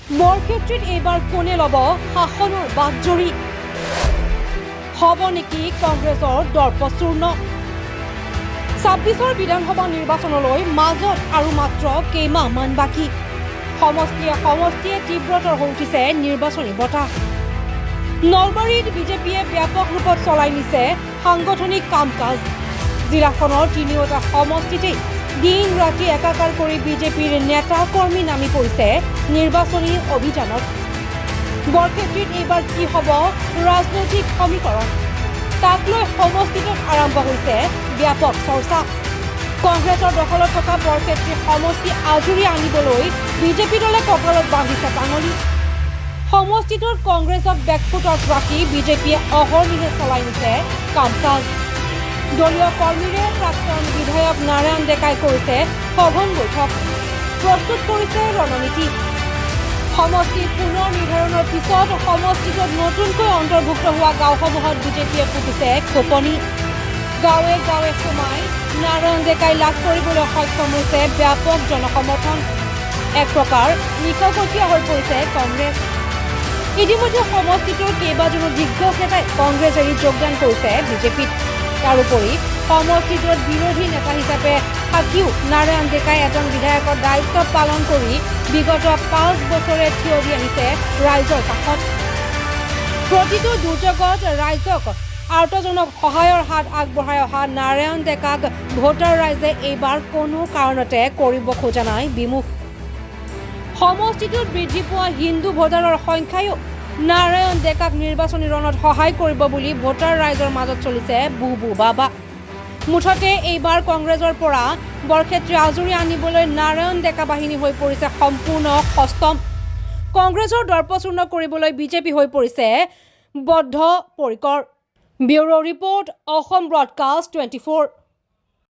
বৰক্ষেত্ৰীত এইবাৰ কোনে ল'ব শাসনৰ বাগজৰী হ'ব নেকি কংগ্ৰেছৰ দৰ্পচূৰ্ণ ২৬ৰ বিধানসভা নিৰ্বাচনলৈ মাজত আৰু মাত্ৰ কেইমাহমান বাকী সমষ্টিয়ে তীব্ৰতৰ হৈ উঠিছে নিৰ্বাচনী বতাহ নলবাৰীত বিজেপিয়ে ব্যাপক ৰূপত চলাই নিছে সাংগঠনিক কাম কাজ জিলাখনৰ তিনিওটা সমষ্টিতেই দিন ৰাতি একাকাৰ কৰি বিজেপিৰ নেতা কৰ্মী নামি পৰিছে নিৰ্বাচনী অভিযানত বৰক্ষেত্ৰীত এইবাৰ কি হ'ব ৰাজনৈতিক সমীকৰণ তাক লৈ সমষ্টিটোত আৰম্ভ হৈছে ব্যাপক চৰ্চা কংগ্ৰেছৰ দখলত থকা বৰক্ষেত্ৰী সমষ্টি আজৰি আনিবলৈ বিজেপি দলে কঁকালত বান্ধিছে টাঙনি সমষ্টিটোত কংগ্ৰেছক বেকফুটত ৰাখি বিজেপিয়ে অহৰ্নিশে চলাই নিছে কাম কাজ দলীয় কৰ্মীৰে প্ৰাক্তন বিধায়ক নাৰায়ণ ডেকাই কৰিছে সঘন বৈঠক প্ৰস্তুত কৰিছে ৰণনীতি সমষ্টি পুনৰ নিৰ্ধাৰণৰ পিছত সমষ্টিটোত নতুনকৈ অন্তৰ্ভুক্ত হোৱা গাঁওসমূহত বিজেপিয়ে ফুটিছে খোপনি গাঁৱে গাঁৱে সোমাই নাৰায়ণ ডেকাই লাভ কৰিবলৈ সক্ষম হৈছে ব্যাপক জনসমৰ্থন এক প্ৰকাৰ নিশকতীয়া হৈ পৰিছে কংগ্ৰেছ ইতিমধ্যে সমষ্টিটোৰ কেইবাজনো দিগ্গজ নেতাই কংগ্ৰেছ এৰি যোগদান কৰিছে বিজেপিত তাৰোপৰি সমষ্টিটোত বিৰোধী নেতা হিচাপে থাকিও নাৰায়ণ ডেকাই এজন বিধায়কৰ দায়িত্ব পালন কৰি বিগত ৫ বছৰে থিয় দি আহিছে ৰাইজৰ কাষত প্ৰতিটো দুৰ্যোগত ৰাইজক আৰ্তজনক সহায়ৰ হাত আগবঢ়াই অহা নাৰায়ণ ডেকাক ভোটাৰ ৰাইজে এইবাৰ কোনো কাৰণতে কৰিব খোজা নাই বিমুখ সমষ্টিটোত বৃদ্ধি পোৱা হিন্দু ভোটাৰৰ সংখ্যায়ো নাৰায়ণ ডেকাক নিৰ্বাচনী ৰণত সহায় কৰিব বুলি ভোটাৰ ৰাইজৰ মাজত চলিছে বুবু বাবা মুঠতে এইবাৰ কংগ্ৰেছৰ পৰা বৰক্ষেত্ৰী আজৰি আনিবলৈ নাৰায়ণ ডেকা বাহিনী হৈ পৰিছে সম্পূৰ্ণ সষ্টম কংগ্ৰেছৰ দৰ্পচূৰ্ণ কৰিবলৈ বিজেপি হৈ পৰিছে বদ্ধ পৰিকৰ ব্যুৰো ৰিপৰ্ট অসম ব্ৰডকাষ্ট 24